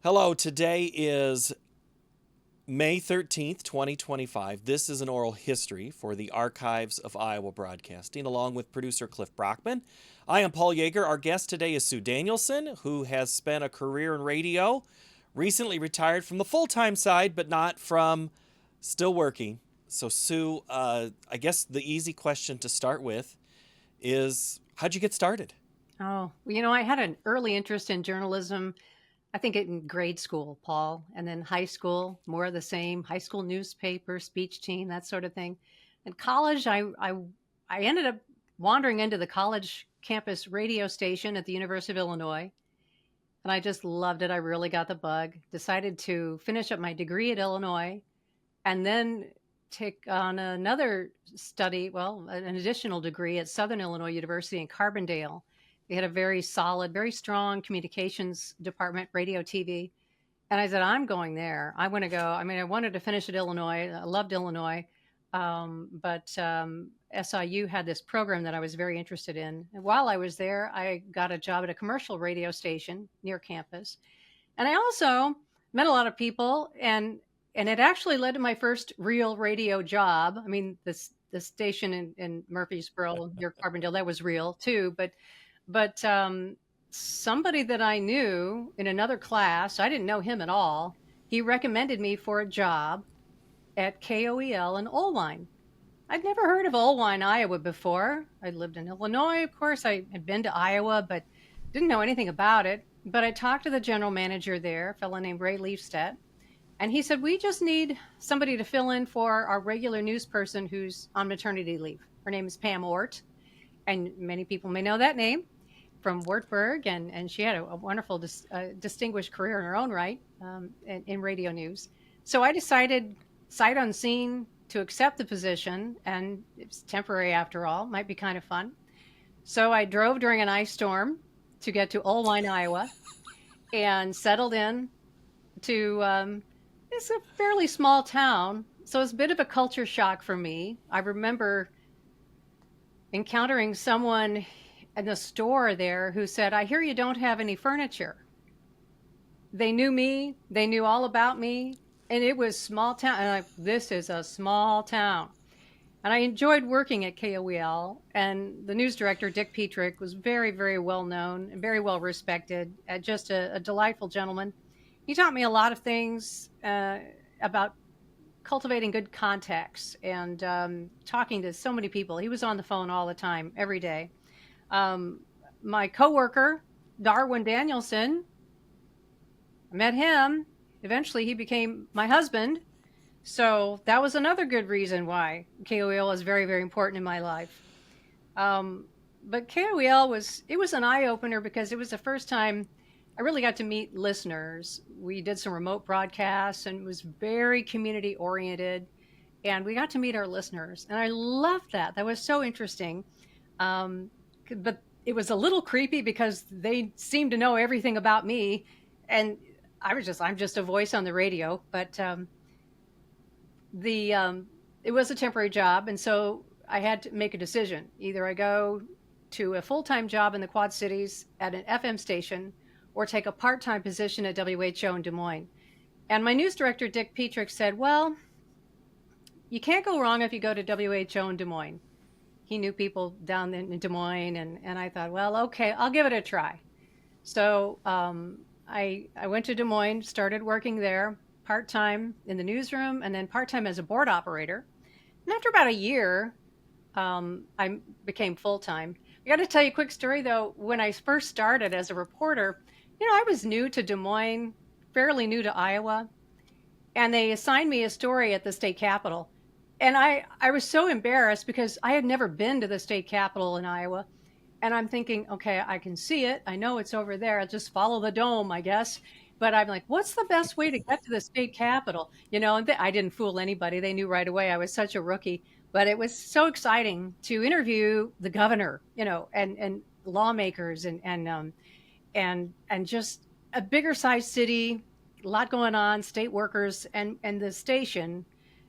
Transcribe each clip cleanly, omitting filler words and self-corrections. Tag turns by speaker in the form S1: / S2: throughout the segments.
S1: Hello, today is May 13th, 2025. This is an oral history for the Archives of Iowa Broadcasting, along with producer Cliff Brockman. I am Paul Yeager. Our guest today is Sue Danielson, who has spent a career in radio, recently retired from the full-time side, but not from still working. So, Sue, I guess the easy question to start with is, how'd you get started?
S2: Oh, I had an early interest in journalism. I think in grade school, Paul, and then high school, more of the same, high school newspaper, speech team, that sort of thing. In college, I ended up wandering into the college campus radio station at the University of Illinois, and I just loved it. I really got the bug. Decided to finish up my degree at Illinois and then take on another study, well, an additional degree at Southern Illinois University in Carbondale. They had a very solid, very strong communications department, radio, TV. And I said, I'm going there. I want to go. I mean, I wanted to finish at Illinois. I loved Illinois. But SIU had this program that I was very interested in. And while I was there, I got a job at a commercial radio station near campus. And I also met a lot of people, and it actually led to my first real radio job. I mean, the station in Murfreesboro near Carbondale, that was real too. But somebody that I knew in another class, I didn't know him at all. He recommended me for a job at KOEL in Oelwein. I'd never heard of Oelwein, Iowa before. I lived in Illinois, of course. I had been to Iowa, but didn't know anything about it. But I talked to the general manager there, a fellow named Ray Leafstedt, and he said, we just need somebody to fill in for our regular news person who's on maternity leave. Her name is Pam Ort, and many people may know that name from Wartburg, and she had a wonderful, distinguished career in her own right in radio news. So I decided, sight unseen, to accept the position, and it's temporary after all, might be kind of fun. So I drove during an ice storm to get to Oelwein, Iowa, and settled in to, it's a fairly small town, so it's a bit of a culture shock for me. I remember encountering someone in the store there who said, I hear you don't have any furniture. They knew me. They knew all about me. And it was small town. And I'm like, this is a small town. And I enjoyed working at KOEL. And the news director, Dick Petrick, was very, very well known and very well respected. Just a delightful gentleman. He taught me a lot of things about cultivating good contacts and talking to so many people. He was on the phone all the time, every day. My coworker, Dar Danielson, I met him. Eventually, he became my husband. So that was another good reason why KOEL was very, very important in my life. But KOEL was an eye-opener because it was the first time I really got to meet listeners. We did some remote broadcasts, and it was very community-oriented. And we got to meet our listeners. And I loved that. That was so interesting. But it was a little creepy because they seemed to know everything about me, and I'm just a voice on the radio. But it was a temporary job, and so I had to make a decision. Either I go to a full-time job in the Quad Cities at an FM station, or take a part-time position at WHO in Des Moines. And my news director, Dick Petrick, said, well, you can't go wrong if you go to WHO in Des Moines. He knew people down in Des Moines, and I thought, well, okay, I'll give it a try. So I went to Des Moines, started working there part-time in the newsroom, and then part-time as a board operator. And after about a year, I became full-time. I got to tell you a quick story, though. When I first started as a reporter, I was new to Des Moines, fairly new to Iowa, and they assigned me a story at the state capitol. And I was so embarrassed because I had never been to the state capitol in Iowa. And I'm thinking, okay, I can see it. I know it's over there. I'll just follow the dome, I guess. But I'm like, what's the best way to get to the state capitol? And I didn't fool anybody. They knew right away I was such a rookie. But it was so exciting to interview the governor, and lawmakers and just a bigger sized city, a lot going on, state workers, and the station.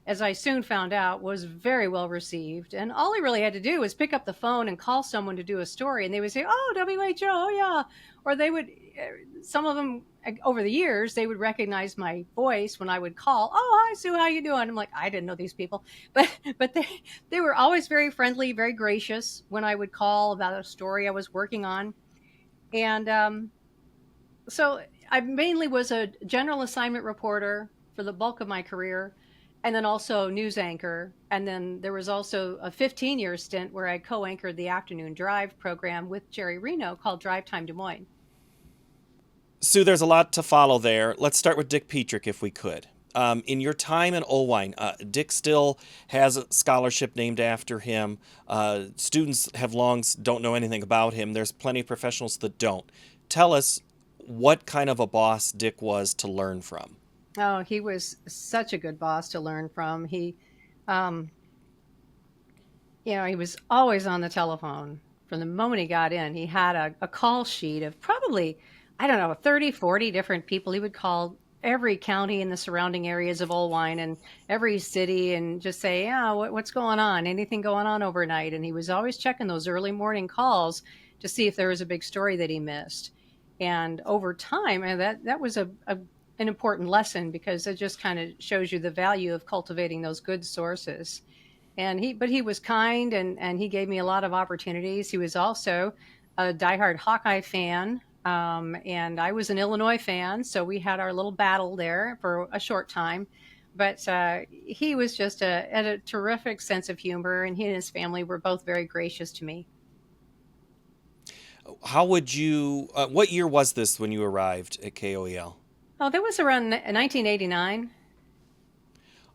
S2: as I soon found out, was very well received. And all I really had to do was pick up the phone and call someone to do a story, and they would say, "Oh, WHO, oh yeah," or they would. Some of them over the years they would recognize my voice when I would call. "Oh, hi Sue, how you doing?" I'm like, I didn't know these people, but they were always very friendly, very gracious when I would call about a story I was working on, and so I mainly was a general assignment reporter for the bulk of my career, and then also news anchor. And then there was also a 15-year stint where I co-anchored the afternoon drive program with Jerry Reno called Drive Time Des Moines.
S1: Sue, there's a lot to follow there. Let's start with Dick Petrick, if we could. In your time in Oelwein, Dick still has a scholarship named after him. Students have long don't know anything about him. There's plenty of professionals that don't. Tell us what kind of a boss Dick was to learn from.
S2: Oh, he was such a good boss to learn from. Um, he was always on the telephone from the moment he got in. He had a call sheet of probably, I don't know, 30, 40 different people. He would call every county in the surrounding areas of Oelwein and every city and just say, yeah, what's going on? Anything going on overnight? And he was always checking those early morning calls to see if there was a big story that he missed. And over time, and that was an important lesson, because it just kind of shows you the value of cultivating those good sources. But he was kind, and he gave me a lot of opportunities. He was also a diehard Hawkeye fan. And I was an Illinois fan, so we had our little battle there for a short time. But he was just had a terrific sense of humor, and he and his family were both very gracious to me.
S1: How would you, what year was this when you arrived at KOEL?
S2: Oh, that was around 1989.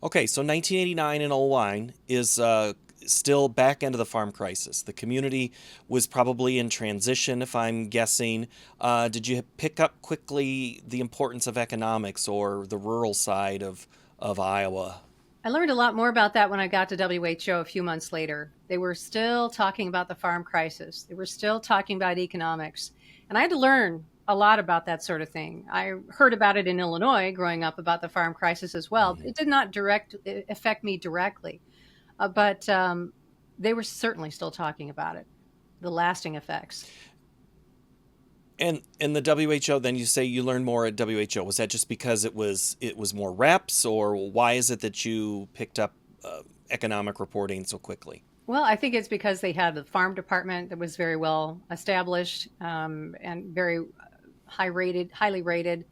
S1: Okay, so 1989 in Oelwein is still back end of the farm crisis. The community was probably in transition, if I'm guessing. Did you pick up quickly the importance of economics or the rural side of Iowa?
S2: I learned a lot more about that when I got to WHO a few months later. They were still talking about the farm crisis. They were still talking about economics. And I had to learn a lot about that sort of thing. I heard about it in Illinois growing up, about the farm crisis as well. It did not affect me directly, but they were certainly still talking about it, the lasting effects.
S1: And in the WHO, then you say you learned more at WHO. Was that just because it was more reps, or why is it that you picked up economic reporting so quickly?
S2: Well, I think it's because they had a farm department that was very well established, and very highly rated.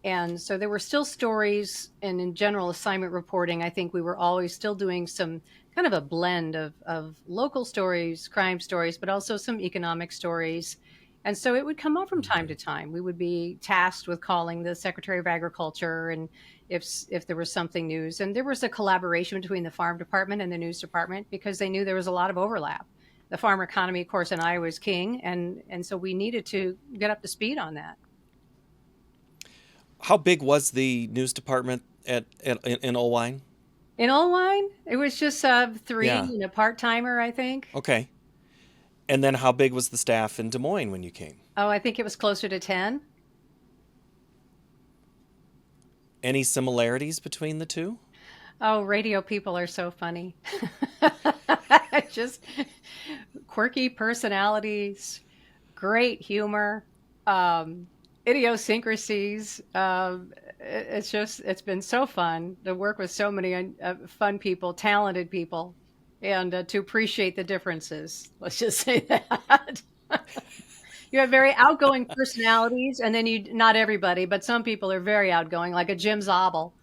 S2: And so there were still stories, and in general assignment reporting, I think we were always still doing some kind of a blend of local stories, crime stories, but also some economic stories. And so it would come up from time to time. We would be tasked with calling the Secretary of Agriculture, and if there was something news. And there was a collaboration between the farm department and the news department, because they knew there was a lot of overlap. The farmer economy, of course, in Iowa is king, and so we needed to get up to speed on that.
S1: How big was the news department in Oelwein?
S2: In Oelwein, it was just 3 and a part-timer, I think.
S1: Okay. And then how big was the staff in Des Moines when you came?
S2: Oh, I think it was closer to 10.
S1: Any similarities between the two?
S2: Oh, radio people are so funny. Just quirky personalities, great humor, idiosyncrasies. It's been so fun to work with so many fun people, talented people, and to appreciate the differences. Let's just say that. You have very outgoing personalities, and then not everybody, but some people are very outgoing, like a Jim Zabel,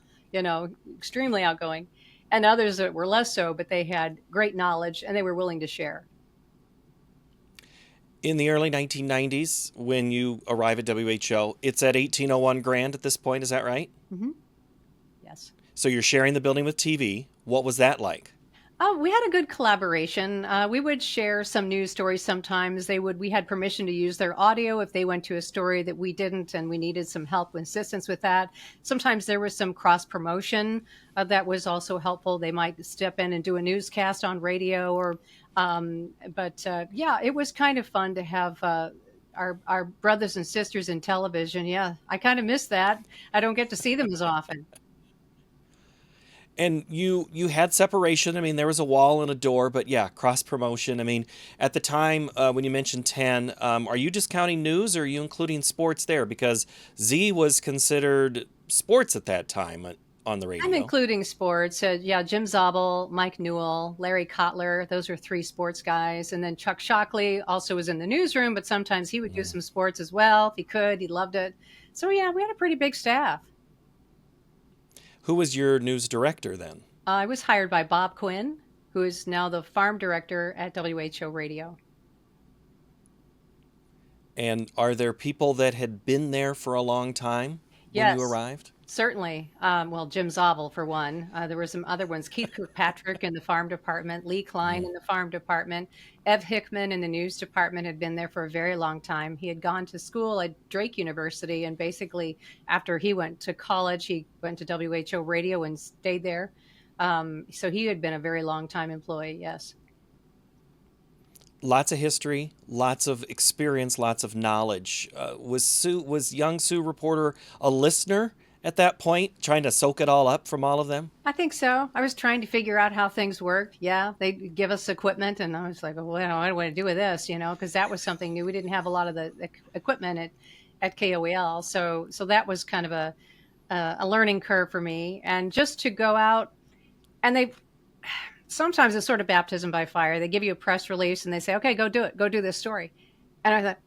S2: extremely outgoing, and others that were less so, but they had great knowledge and they were willing to share.
S1: In the early 1990s, when you arrive at WHO, it's at 1801 Grand at this point, is that right?
S2: Mm-hmm. Yes.
S1: So you're sharing the building with TV. What was that like?
S2: Oh, we had a good collaboration. We would share some news stories sometimes. We had permission to use their audio if they went to a story that we didn't, and we needed some help and assistance with that. Sometimes there was some cross promotion that was also helpful. They might step in and do a newscast on radio, but it was kind of fun to have our brothers and sisters in television. Yeah, I kind of miss that. I don't get to see them as often.
S1: And you had separation. I mean, there was a wall and a door, but yeah, cross promotion. I mean, at the time when you mentioned 10, are you just counting news, or are you including sports there? Because Z was considered sports at that time on the
S2: I'm
S1: radio.
S2: including sports. Yeah, Jim Zabel, Mike Newell, Larry Kotler. Those are three sports guys. And then Chuck Shockley also was in the newsroom, but sometimes he would do
S1: Mm.
S2: some sports as well if he could. He loved it. So yeah, we had a pretty big staff.
S1: Who was your news director then?
S2: I was hired by Bob Quinn, who is now the farm director at WHO Radio.
S1: And are there people that had been there for a long time when you
S2: Yes,
S1: arrived?
S2: certainly. Well, Jim Zabel, for one. There were some other ones. Keith Kirkpatrick in the farm department, Lee Klein
S1: Mm.
S2: in the farm department, Ev Hickman in the news department had been there for a very long time. He had gone to school at Drake University, and basically, after he went to college, he went to WHO Radio and stayed there. So he had been a very long time employee, yes.
S1: Lots of history, lots of experience, lots of knowledge. Was young Sue reporter a listener at that point, trying to soak it all up from all of them?
S2: I think so. I was trying to figure out how things worked. Yeah, they'd give us equipment, and I was like, well, what do I want to do with this? Because that was something new. We didn't have a lot of the equipment at KOEL, so that was kind of a learning curve for me. And just to go out, and they sometimes it's sort of baptism by fire. They give you a press release, and they say, okay, go do it, go do this story. And I thought,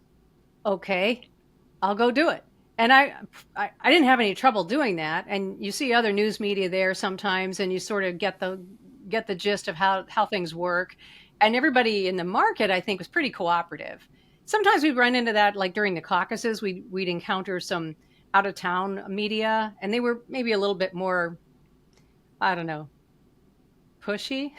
S2: okay, I'll go do it. And I didn't have any trouble doing that. And you see other news media there sometimes, and you sort of get the gist of how things work. And everybody in the market, I think, was pretty cooperative. Sometimes we'd run into that, like during the caucuses, we'd encounter some out of town media, and they were maybe a little bit more, I don't know, pushy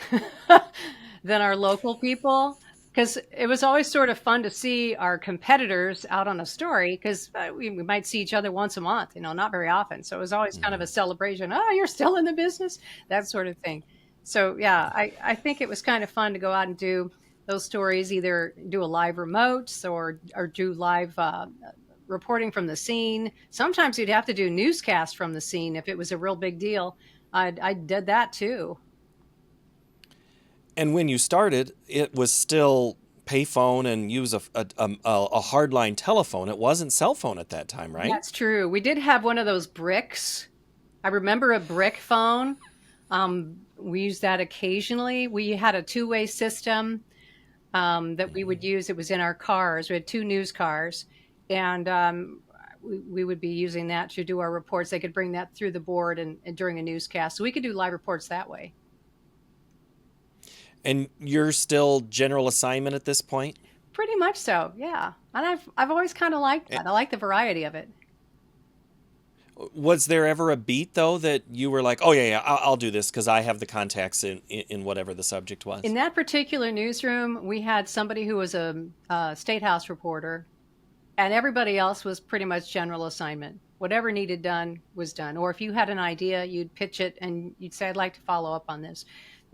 S2: than our local people, because it was always sort of fun to see our competitors out on a story, because we might see each other once a month, not very often. So it was always kind of a
S1: Mm.
S2: celebration. Oh, you're still in the business, that sort of thing. So yeah, I think it was kind of fun to go out and do those stories, either do a live remote or do live reporting from the scene. Sometimes you'd have to do newscast from the scene if it was a real big deal. I did that too.
S1: And when you started, it was still payphone and use a hardline telephone. It wasn't cell phone at that time, right?
S2: That's true. We did have one of those bricks. I remember a brick phone. We used that occasionally. We had a two-way system that we would use. It was in our cars. We had two news cars, and we would be using that to do our reports. They could bring that through the board and during a newscast, so we could do live reports that way.
S1: And you're still general assignment at this point?
S2: Pretty much so, yeah. And I've always kind of liked
S1: Eh,
S2: that. I like the variety of it.
S1: Was there ever a beat though that you were like, "Oh yeah, I'll do this because I have the contacts in whatever the subject
S2: In
S1: was"?
S2: that particular newsroom, we had somebody who was a state house reporter, and everybody else was pretty much general assignment. Whatever needed done was done. Or if you had an idea, you'd pitch it and you'd say, I'd like to follow up on this.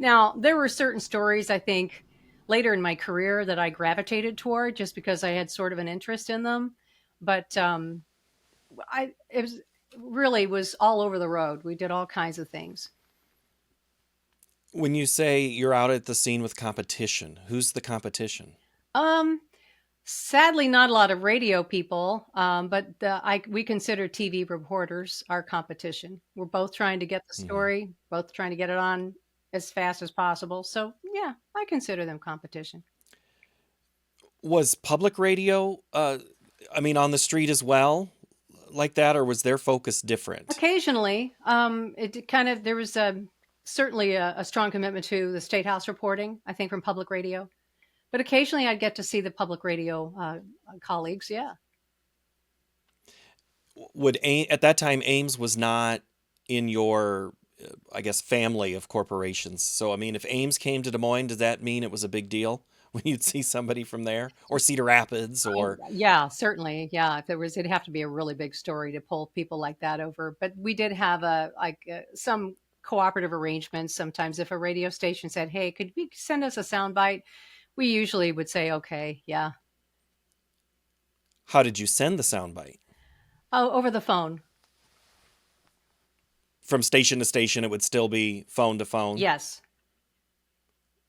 S2: Now, there were certain stories, I think, later in my career that I gravitated toward just because I had sort of an interest in them. But it was really was all over the road. We did all kinds of things.
S1: When you say you're out at the scene with competition, who's the competition?
S2: Um, Sadly, not a lot of radio people, but we consider TV reporters our competition. We're both trying to get the
S1: Mhm.
S2: story, both trying to get it on as fast as possible. So, yeah, I consider them competition.
S1: Was public radio, I mean, on the street as well, like that, or was their focus different?
S2: Occasionally, there was certainly a strong commitment to the state house reporting, I think, from public radio. But occasionally I'd get to see the public radio colleagues. Yeah.
S1: At that time, Ames was not in your, I guess, family of corporations. So, I mean, if Ames came to Des Moines, does that mean it was a big deal when you'd see somebody from there, or Cedar Rapids, or?
S2: Yeah, certainly. Yeah, if there was, it'd have to be a really big story to pull people like that over. But we did have some cooperative arrangements. Sometimes, if a radio station said, "Hey, could you send us a soundbite?" we usually would say, "Okay, yeah."
S1: How did you send the soundbite?
S2: Oh, over the phone.
S1: from station to station, it would still be phone to phone.
S2: Yes.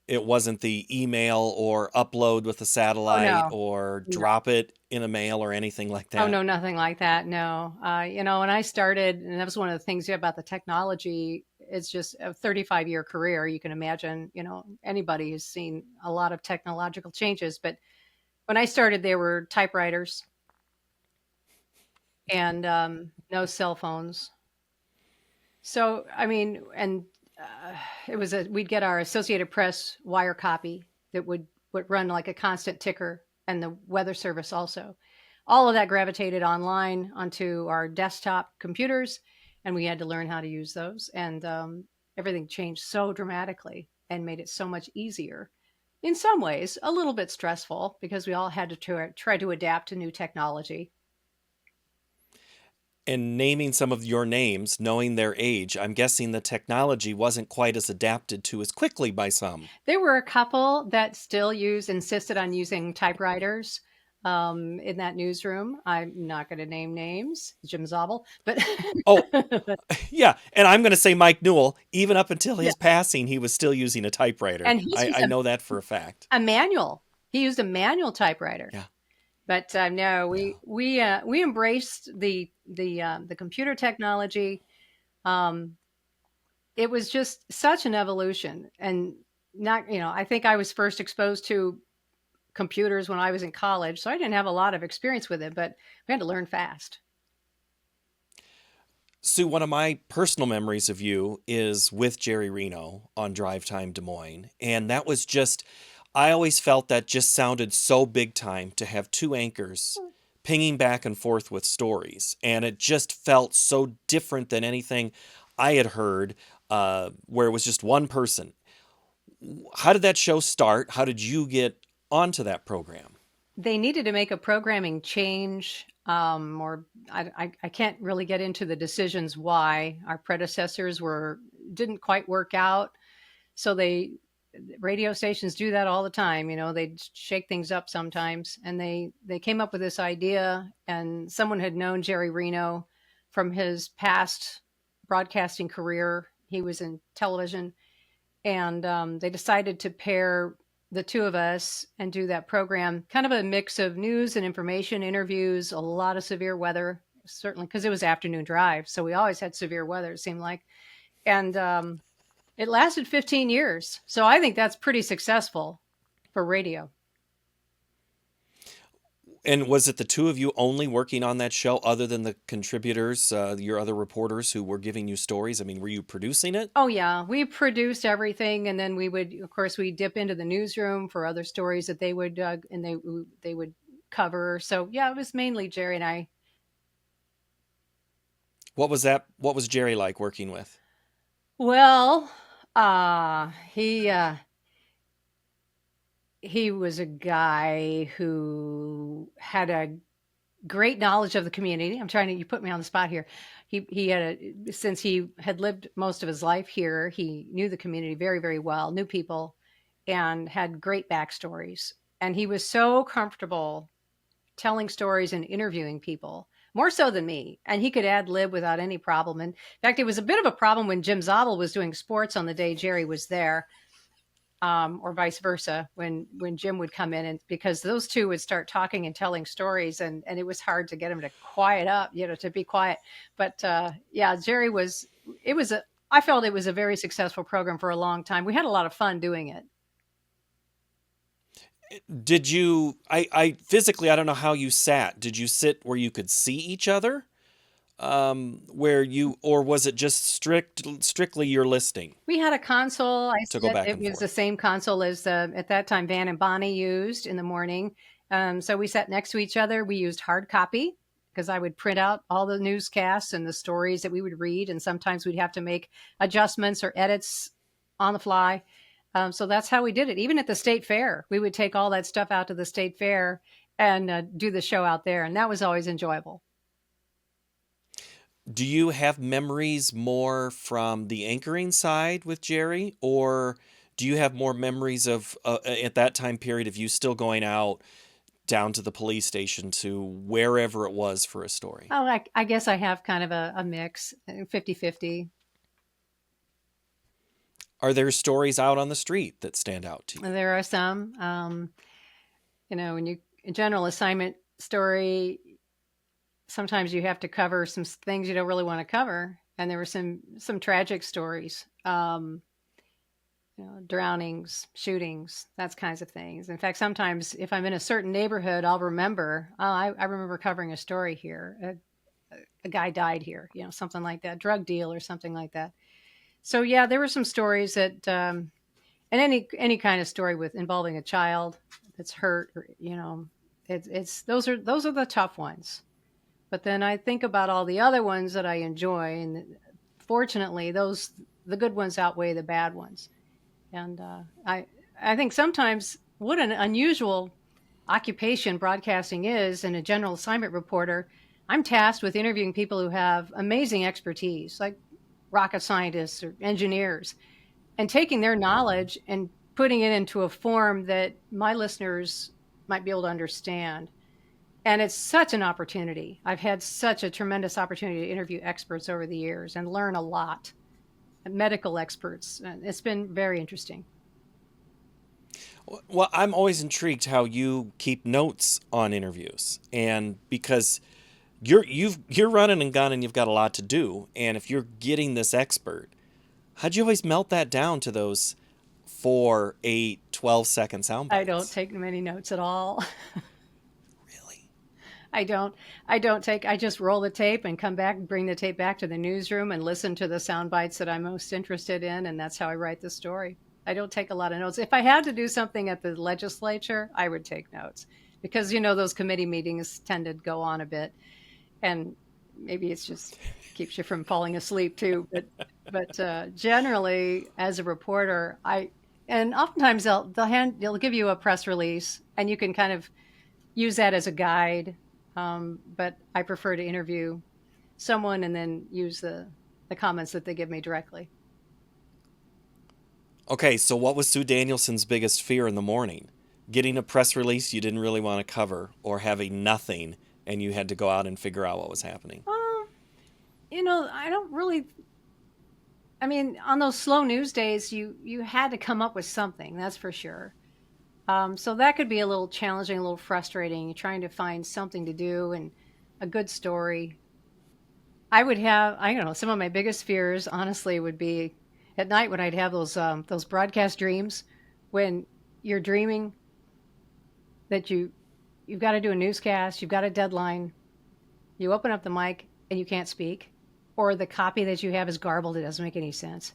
S1: It wasn't the email or upload with a
S2: Oh
S1: satellite
S2: no.
S1: or
S2: No.
S1: drop it in a mail or anything like
S2: Oh
S1: that.
S2: no, nothing like that. No. When I started, and that was one of the things about the technology, it's just a 35-year career. You can imagine, anybody who's seen a lot of technological changes. But when I started, there were typewriters and no cell phones. So, I mean, and we'd get our Associated Press wire copy that would run like a constant ticker, and the weather service also. All of that gravitated online onto our desktop computers, and we had to learn how to use those. And everything changed so dramatically and made it so much easier. In some ways, a little bit stressful because we all had to try to adapt to new technology.
S1: And naming some of your names, knowing their age, I'm guessing the technology wasn't quite as adapted to as quickly by some.
S2: There were a couple that still insisted on using typewriters in that newsroom. I'm not going to name names, Jim Zabel, but
S1: Oh, yeah. And I'm going to say Mike Newell, even up until
S2: yeah.
S1: his passing, he was still using a typewriter.
S2: And he's used
S1: I know that for a fact.
S2: a manual. He used a manual typewriter.
S1: Yeah.
S2: But no, we embraced the computer technology. It was just such an evolution, and I think I was first exposed to computers when I was in college, so I didn't have a lot of experience with it, but we had to learn fast.
S1: Sue, one of my personal memories of you is with Jerry Reno on Drive Time Des Moines. And that was just, I always felt that just sounded so big time to have two anchors pinging back and forth with stories. And it just felt so different than anything I had heard, where it was just one person. How did that show start? How did you get onto that program?
S2: They needed to make a programming change, or I can't really get into the decisions why. Our predecessors didn't quite work out, so radio stations do that all the time. They shake things up sometimes, and they came up with this idea, and someone had known Jerry Reno from his past broadcasting career. He was in television, and they decided to pair the two of us and do that program, kind of a mix of news and information, interviews, a lot of severe weather, certainly because it was afternoon drive, so we always had severe weather, it seemed like. And it lasted 15 years. So I think that's pretty successful for radio.
S1: And was it the two of you only working on that show other than the contributors, your other reporters who were giving you stories? I mean, were you producing it?
S2: Oh, yeah. We produced everything. And then we dip into the newsroom for other stories that they would, they would cover. So yeah, it was mainly Jerry and I.
S1: What was Jerry like working with?
S2: Well, he was a guy who had a great knowledge of the community. You put me on the spot here. Since he had lived most of his life here, he knew the community very, very well, knew people, and had great backstories. And he was so comfortable telling stories and interviewing people, more so than me. And he could ad lib without any problem. And in fact, it was a bit of a problem when Jim Zabel was doing sports on the day Jerry was there. Or vice versa, when Jim would come in, and because those two would start talking and telling stories, and it was hard to get him to quiet up, to be quiet. But yeah, Jerry I felt it was a very successful program for a long time. We had a lot of fun doing it.
S1: Did you, I physically, I don't know how you sat. Did you sit where you could see each other? Or was it just strictly your listing?
S2: We had a console.
S1: To go back
S2: It
S1: and
S2: was
S1: forth.
S2: the same console as at that time Van and Bonnie used in the morning. So we sat next to each other. We used hard copy because I would print out all the newscasts and the stories that we would read, and sometimes we'd have to make adjustments or edits on the fly. So that's how we did it. Even at the state fair, we would take all that stuff out to the state fair and do the show out there, and that was always enjoyable.
S1: Do you have memories more from the anchoring side with Jerry, or do you have more memories of at that time period of you still going out down to the police station to wherever it was for a story?
S2: Oh, I guess I have kind of a mix, 50-50.
S1: Are there stories out on the street that stand out to you?
S2: There are some, when you a general assignment story, sometimes you have to cover some things you don't really want to cover. And there were some tragic stories, drownings, shootings, that kinds of things. In fact, sometimes if I'm in a certain neighborhood, I'll remember, I remember covering a story here. A guy died here, something like that, drug deal or something like that. So yeah, there were some stories that, and any kind of story with involving a child that's hurt, or it's those are the tough ones. But then I think about all the other ones that I enjoy, and fortunately, the good ones outweigh the bad ones. And I think sometimes what an unusual occupation broadcasting is, and a general assignment reporter, I'm tasked with interviewing people who have amazing expertise, like rocket scientists or engineers, and taking their knowledge and putting it into a form that my listeners might be able to understand. And it's such an opportunity. I've had such a tremendous opportunity to interview experts over the years and learn a lot, medical experts. And it's been very interesting.
S1: Well, I'm always intrigued how you keep notes on interviews, and because you're running and gunning, you've got a lot to do, and if you're getting this expert, how'd you always melt that down to those 4, 8, 12-second sound bites?
S2: I don't take many notes at all.
S1: Really?
S2: I just roll the tape and come back and bring the tape back to the newsroom and listen to the sound bites that I'm most interested in, and that's how I write the story. I don't take a lot of notes. If I had to do something at the legislature, I would take notes, because those committee meetings tend to go on a bit, and maybe it's just keeps you from falling asleep too. But generally, as a reporter, and oftentimes they'll give you a press release, and you can kind of use that as a guide. But I prefer to interview someone and then use the comments that they give me directly.
S1: Okay, so what was Sue Danielson's biggest fear in the morning? Getting a press release you didn't really want to cover, or having nothing and you had to go out and figure out what was happening?
S2: I don't really. I mean, on those slow news days, you had to come up with something, that's for sure. So that could be a little challenging, a little frustrating, trying to find something to do and a good story. I don't know, some of my biggest fears, honestly, would be at night when I'd have those broadcast dreams, when you're dreaming that you've got to do a newscast, you've got a deadline, you open up the mic and you can't speak, or the copy that you have is garbled, it doesn't make any sense.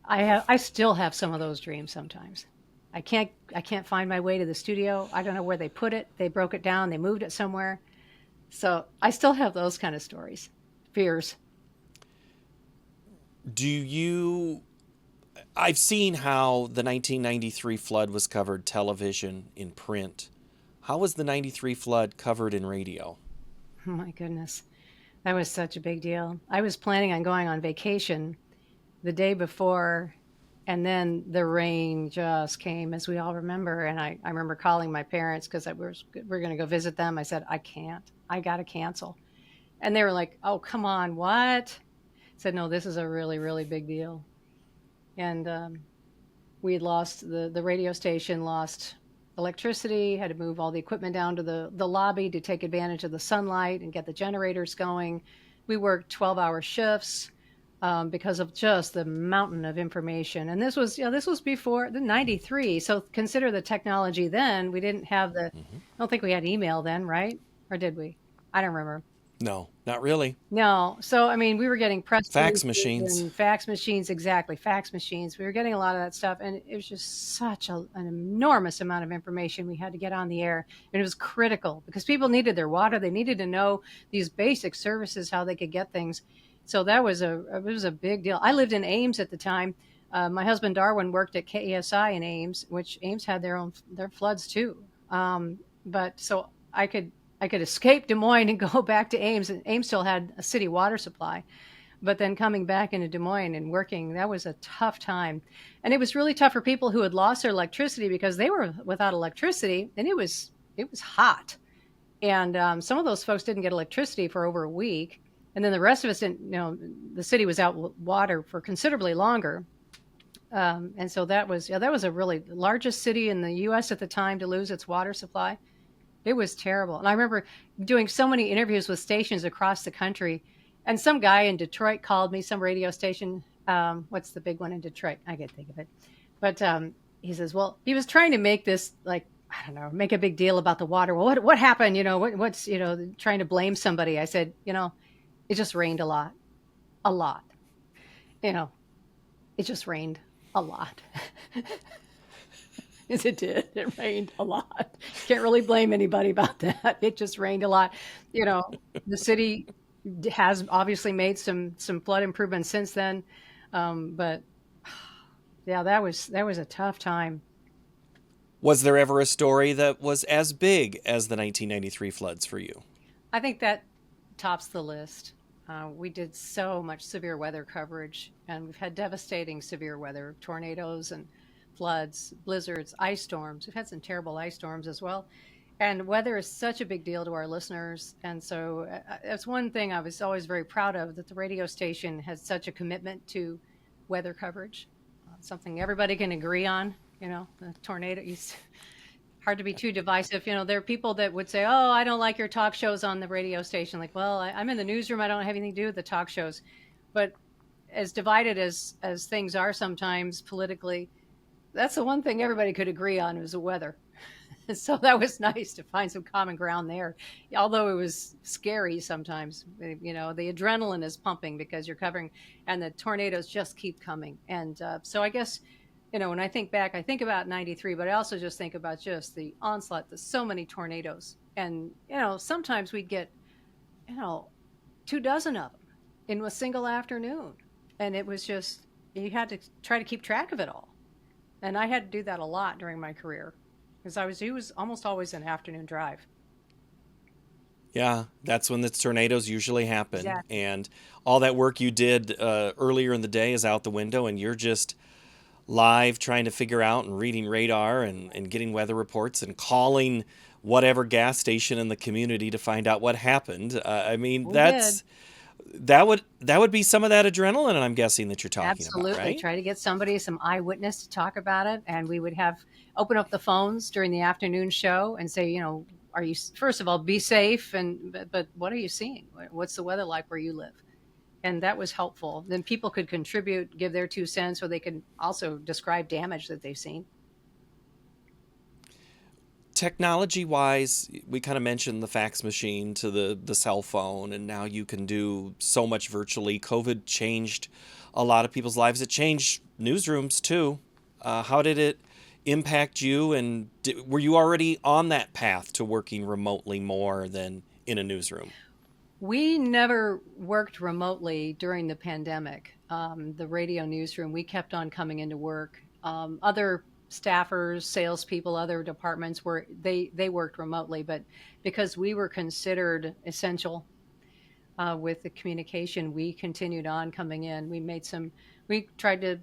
S2: I still have some of those dreams sometimes. I can't find my way to the studio. I don't know where they put it. They broke it down, they moved it somewhere. So I still have those kind of stories, fears.
S1: I've seen how the 1993 flood was covered television, in print. How was the 93 flood covered in radio?
S2: Oh my goodness. That was such a big deal. I was planning on going on vacation the day before, and then the rain just came, as we all remember. And I remember calling my parents, because we're going to go visit them. I said, I can't. I got to cancel. And they were like, oh, come on, what? I said, no, this is a really, really big deal. And we had lost the radio station, lost electricity, had to move all the equipment down to the lobby to take advantage of the sunlight and get the generators going. We worked 12-hour shifts because of just the mountain of information. And this was before the 93. So consider the technology then. We didn't have I don't think we had email then, right? Or did we? I don't remember.
S1: No, not really.
S2: No. So, I mean, we were getting press
S1: fax machines.
S2: And fax machines, exactly. Fax machines. We were getting a lot of that stuff. And it was just such an enormous amount of information we had to get on the air. And it was critical because people needed their water. They needed to know these basic services, how they could get things. So it was a big deal. I lived in Ames at the time. My husband, Darwin, worked at KESI in Ames, which Ames had their floods too. But so I could escape Des Moines and go back to Ames, and Ames still had a city water supply. But then coming back into Des Moines and working, that was a tough time. And it was really tough for people who had lost their electricity because they were without electricity, and it was hot. And some of those folks didn't get electricity for over a week. And then the rest of us didn't, the city was out water for considerably longer. And so that was a really largest city in the U.S. at the time to lose its water supply. It was terrible. And I remember doing so many interviews with stations across the country. And some guy in Detroit called me, some radio station. What's the big one in Detroit? I can't think of it. But he says, well, he was trying to make this, like, I don't know, make a big deal about the water. Well, what happened? What's, trying to blame somebody. I said, it just rained a lot, a lot. You know, it just rained a lot. Yes, it did. It rained a lot. Can't really blame anybody about that. It just rained a lot. The city has obviously made some flood improvements since then, but yeah, that was a tough time.
S1: Was there ever a story that was as big as the 1993 floods for you?
S2: I think that tops the list. We did so much severe weather coverage, and we've had devastating severe weather, tornadoes and floods, blizzards, ice storms. We've had some terrible ice storms as well. And weather is such a big deal to our listeners. And so that's one thing I was always very proud of, that the radio station has such a commitment to weather coverage, something everybody can agree on. The tornado, hard to be too divisive. There are people that would say, oh, I don't like your talk shows on the radio station. Like, well, I'm in the newsroom. I don't have anything to do with the talk shows. But as divided as things are sometimes politically, that's the one thing everybody could agree on, was the weather. So that was nice to find some common ground there, although it was scary sometimes. The adrenaline is pumping because you're covering, and the tornadoes just keep coming. And so I guess, when I think back, I think about 93, but I also just think about just the onslaught. There's so many tornadoes. And, sometimes we'd get, 24 of them in a single afternoon. And it was just, you had to try to keep track of it all. And I had to do that a lot during my career, because it was almost always an afternoon drive.
S1: Yeah, that's when the tornadoes usually happen.
S2: Exactly.
S1: And all that work you did earlier in the day is out the window, and you're just live trying to figure out and reading radar and getting weather reports and calling whatever gas station in the community to find out what happened.
S2: We
S1: That's
S2: did.
S1: that would be some of that adrenaline, I'm guessing, that you're talking about,
S2: Absolutely.
S1: right?
S2: Try to get somebody, some eyewitness to talk about it. And we would open up the phones during the afternoon show and say, are you, first of all, be safe. But what are you seeing? What's the weather like where you live? And that was helpful. Then people could contribute, give their 2 cents, or they could also describe damage that they've seen.
S1: Technology-wise, we kind of mentioned the fax machine to the cell phone, and now you can do so much virtually. COVID changed a lot of people's lives. It changed newsrooms too. How did it impact you, and were you already on that path to working remotely more than in a newsroom?
S2: We never worked remotely during the pandemic. The radio newsroom, we kept on coming into work. Other staffers, salespeople, other departments they worked remotely, but because we were considered essential with the communication, we continued on coming in. We tried to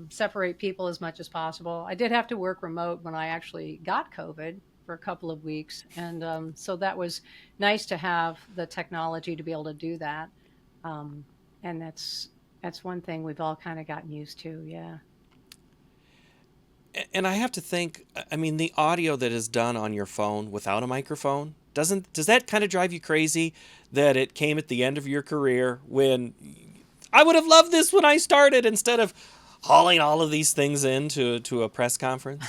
S2: separate people as much as possible. I did have to work remote when I actually got COVID for a couple of weeks. And so that was nice to have the technology to be able to do that. And that's one thing we've all kind of gotten used to. Yeah.
S1: And I have to think, the audio that is done on your phone without a microphone, does that kind of drive you crazy that it came at the end of your career, when I would have loved this when I started, instead of hauling all of these things to a press conference?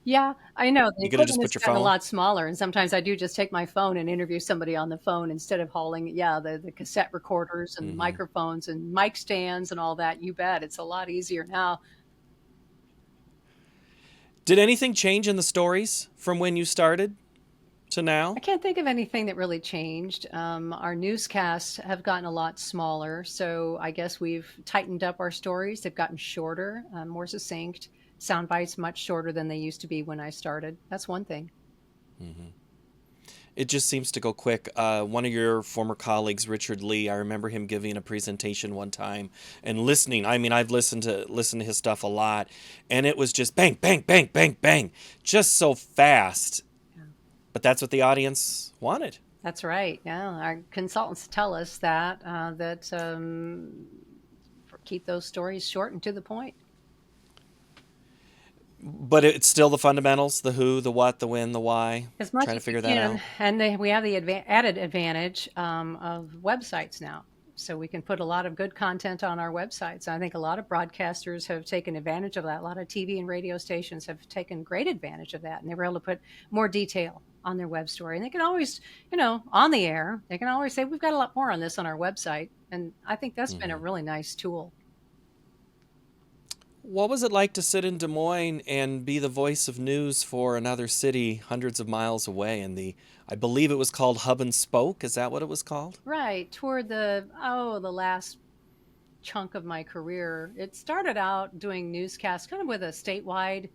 S2: Yeah, I know. The
S1: You could have just
S2: equipment has
S1: put your
S2: gotten a
S1: phone.
S2: lot smaller, and sometimes I do just take my phone and interview somebody on the phone instead of hauling, the cassette recorders and
S1: Hmm.
S2: microphones and mic stands and all that. You bet. It's a lot easier now.
S1: Did anything change in the stories from when you started to
S2: I
S1: now?
S2: can't think of anything that really changed. Our newscasts have gotten a lot smaller, so I guess we've tightened up our stories. They've gotten shorter, more succinct, sound bites much shorter than they used to be when I started. That's one thing.
S1: Hmm. It just seems to go quick. One of your former colleagues, Richard Lee, I remember him giving a presentation one time and listening. I've listened to his stuff a lot, and it was just bang, bang, bang, bang, bang, just so fast.
S2: Yeah.
S1: But that's what the audience wanted.
S2: That's right. Yeah, our consultants tell us that keep those stories short and to the point.
S1: But it's still the fundamentals: the who, the what, the when, the why.
S2: As much
S1: Trying to
S2: as we
S1: figure that
S2: can.
S1: out.
S2: And we have the added advantage of websites now. So we can put a lot of good content on our websites. I think a lot of broadcasters have taken advantage of that. A lot of TV and radio stations have taken great advantage of that. And they were able to put more detail on their web story. And they can always, on the air, they can always say, we've got a lot more on this on our website. And I think that's been a really nice tool.
S1: What was it like to sit in Des Moines and be the voice of news for another city hundreds of miles away? And I believe it was called Hub and Spoke. Is that what it was called?
S2: Right. Toward the last chunk of my career, it started out doing newscasts kind of with a statewide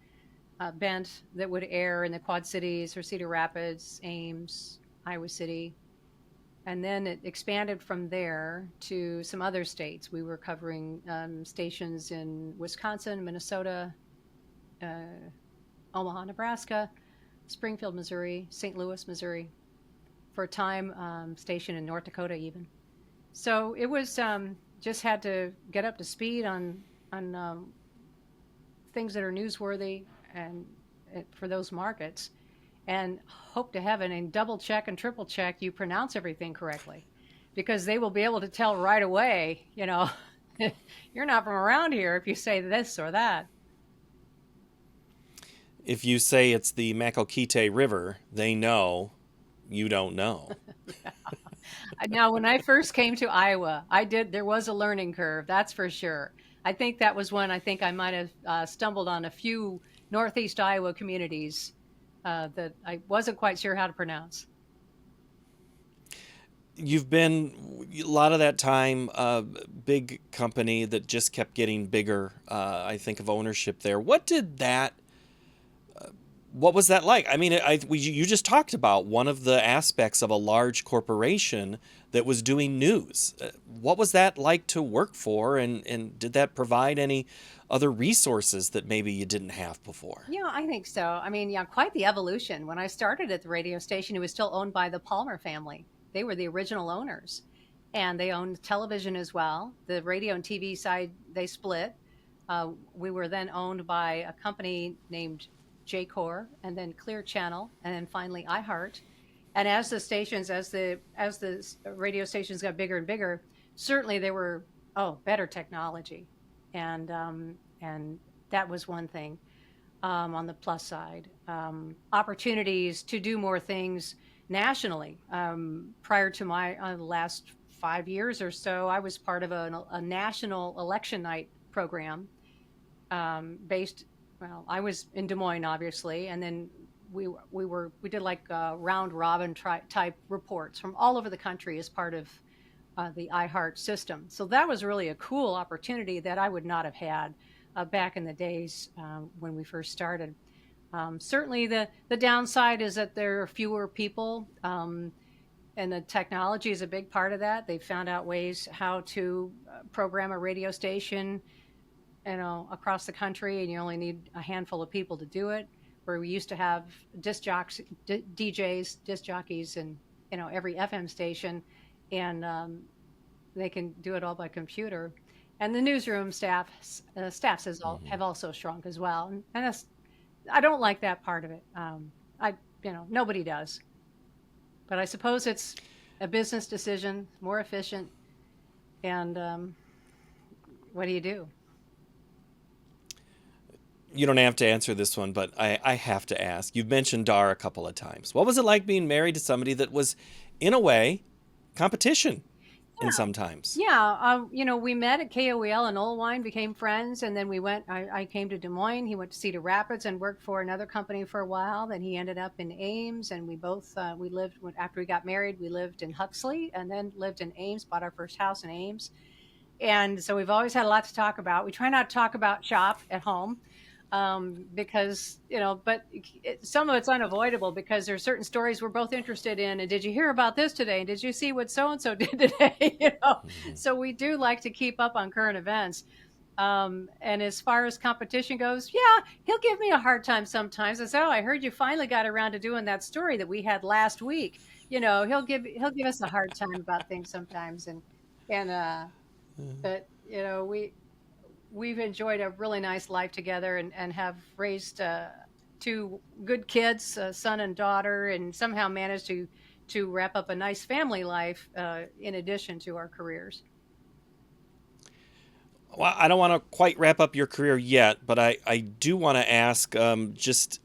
S2: bent that would air in the Quad Cities or Cedar Rapids, Ames, Iowa City. And then it expanded from there to some other states. We were covering stations in Wisconsin, Minnesota, Omaha, Nebraska, Springfield, Missouri, St. Louis, Missouri, for a time, station in North Dakota even. So it was just had to get up to speed on things that are newsworthy and for those markets, and hope to heaven and double check and triple check you pronounce everything correctly, because they will be able to tell right away, you're not from around here if you say this or that.
S1: If you say it's the Maquoketa River, they know you don't know.
S2: Now, when I first came to Iowa, there was a learning curve, that's for sure. I think that was when I might have stumbled on a few Northeast Iowa communities that I wasn't quite sure how to pronounce.
S1: You've been a lot of that time a big company that just kept getting bigger. I think of ownership there. What was that like? I mean, you just talked about one of the aspects of a large corporation that was doing news. What was that like to work for, and did that provide any other resources that maybe you didn't have before?
S2: Yeah, I think so. I mean, yeah, quite the evolution. When I started at the radio station, it was still owned by the Palmer family. They were the original owners, and they owned television as well. The radio and TV side, they split. We were then owned by a company named J-Core, and then Clear Channel, and then finally iHeart. And as the radio stations got bigger and bigger, certainly there were better technology, and that was one thing. On the plus side, opportunities to do more things nationally. Prior to my last 5 years or so, I was part of a national election night program based. Well, I was in Des Moines, obviously, and then we did like round robin type reports from all over the country as part of the iHeart system. So that was really a cool opportunity that I would not have had back in the days when we first started. Certainly, the downside is that there are fewer people, and the technology is a big part of that. They found out ways how to program a radio station, across the country, and you only need a handful of people to do it. Where we used to have DJs, disc jockeys, and every FM station, and they can do it all by computer. And the newsroom staffs have also shrunk as well, and that's, I don't like that part of it. Nobody does, but I suppose it's a business decision, more efficient, and what do you do?
S1: You don't have to answer this one, but I have to ask. You've mentioned Dar a couple of times. What was it like being married to somebody that was, in a way, competition in some times?
S2: Yeah, we met at KOEL in Oelwein, became friends, and then I came to Des Moines. He went to Cedar Rapids and worked for another company for a while. Then he ended up in Ames, and we both, after we got married, we lived in Huxley and then lived in Ames, bought our first house in Ames. And so we've always had a lot to talk about. We try not to talk about shop at home. Because, but some of it's unavoidable because there's certain stories we're both interested in. And did you hear about this today? And did you see what so-and-so did today? So we do like to keep up on current events. And as far as competition goes, yeah, he'll give me a hard time sometimes. I say, I heard you finally got around to doing that story that we had last week. He'll give us a hard time about things sometimes. But we've enjoyed a really nice life together and have raised two good kids, a son and daughter, and somehow managed to wrap up a nice family life in addition to our careers.
S1: Well, I don't want to quite wrap up your career yet, but I do want to ask just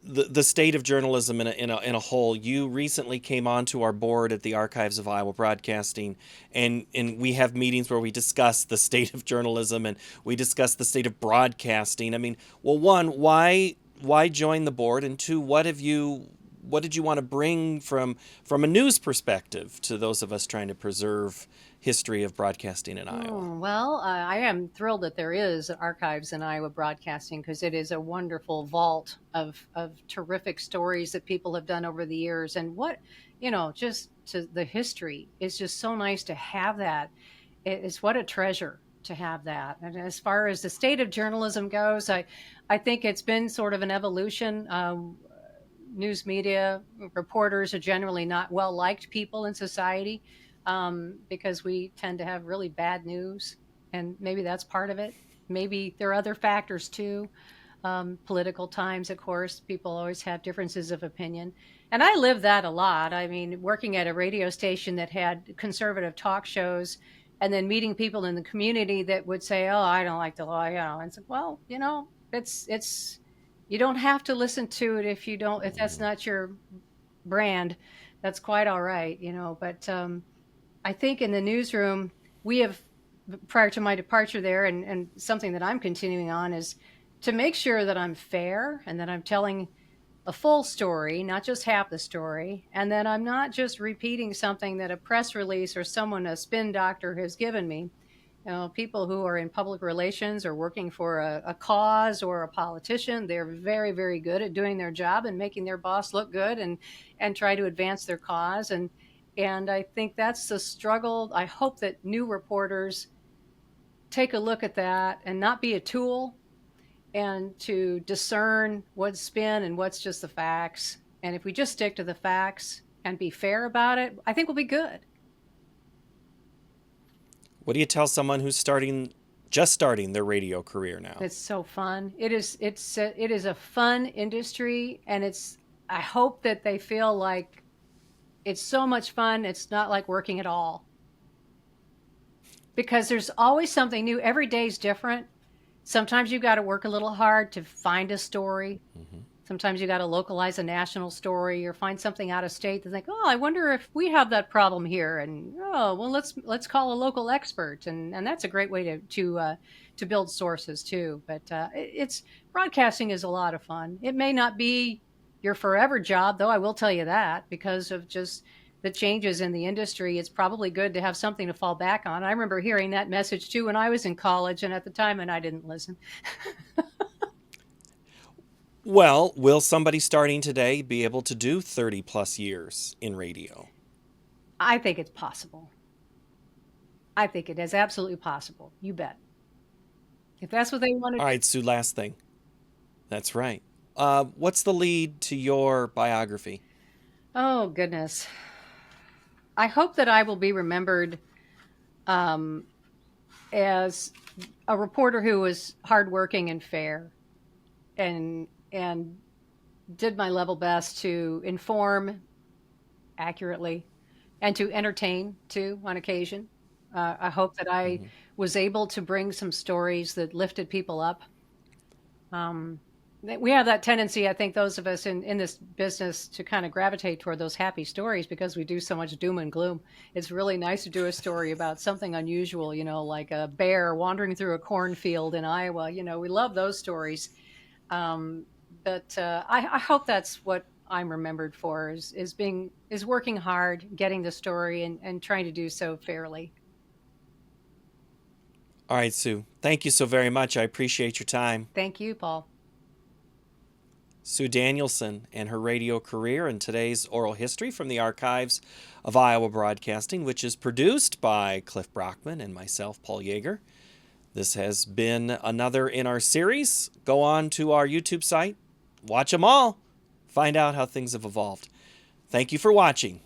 S1: the state of journalism in a whole. You recently came onto our board at the Archives of Iowa Broadcasting, and we have meetings where we discuss the state of journalism and we discuss the state of broadcasting. I mean, well, one, why join the board, and two, what did you want to bring from a news perspective to those of us trying to preserve history of broadcasting in Iowa?
S2: Well, I am thrilled that there is archives in Iowa Broadcasting because it is a wonderful vault of terrific stories that people have done over the years. And just to the history is just so nice to have that. It's what a treasure to have that. And as far as the state of journalism goes, I think it's been sort of an evolution. News media reporters are generally not well liked people in society because we tend to have really bad news, and maybe that's part of it. Maybe there are other factors too. Political times, of course, people always have differences of opinion, and I live that a lot. I mean, working at a radio station that had conservative talk shows, and then meeting people in the community that would say, "Oh, I don't like the law," and it's like, well, it's you don't have to listen to it if that's not your brand. That's quite all right, but I think in the newsroom, we have, prior to my departure there, and something that I'm continuing on is to make sure that I'm fair and that I'm telling a full story, not just half the story, and that I'm not just repeating something that a press release or someone, a spin doctor, has given me. People who are in public relations or working for a cause or a politician, they're very, very good at doing their job and making their boss look good and try to advance their cause. And I think that's the struggle. I hope that new reporters take a look at that and not be a tool, and to discern what's spin and what's just the facts. And if we just stick to the facts and be fair about it, I think we'll be good.
S1: What do you tell someone who's just starting their radio career now?
S2: It's so fun. It is a fun industry, and I hope that they feel like it's so much fun. It's not like working at all, because there's always something new. Every day is different. Sometimes you've got to work a little hard to find a story. Mm-hmm. Sometimes you got to localize a national story or find something out of state and think, oh, I wonder if we have that problem here. And let's call a local expert, and that's a great way to build sources too. But it's broadcasting is a lot of fun. It may not be your forever job, though. I will tell you that, because of just the changes in the industry, it's probably good to have something to fall back on. I remember hearing that message too when I was in college and at the time, and I didn't listen.
S1: Well, will somebody starting today be able to do 30 plus years in radio?
S2: I think it's possible. I think it is absolutely possible. You bet. If that's what they want to do.
S1: All right, Sue, last thing. That's right. What's the lead to your biography?
S2: Oh, goodness. I hope that I will be remembered as a reporter who was hardworking and fair, and did my level best to inform accurately and to entertain too on occasion. I hope that I was able to bring some stories that lifted people up. We have that tendency, I think, those of us in this business, to kind of gravitate toward those happy stories because we do so much doom and gloom. It's really nice to do a story about something unusual, like a bear wandering through a cornfield in Iowa. We love those stories. But I hope that's what I'm remembered for, is working hard, getting the story, and trying to do so fairly.
S1: All right, Sue. Thank you so very much. I appreciate your time.
S2: Thank you, Paul.
S1: Sue Danielson and her radio career in today's oral history from the Archives of Iowa Broadcasting, which is produced by Cliff Brockman and myself, Paul Yeager. This has been another in our series. Go on to our YouTube site, watch them all, find out how things have evolved. Thank you for watching.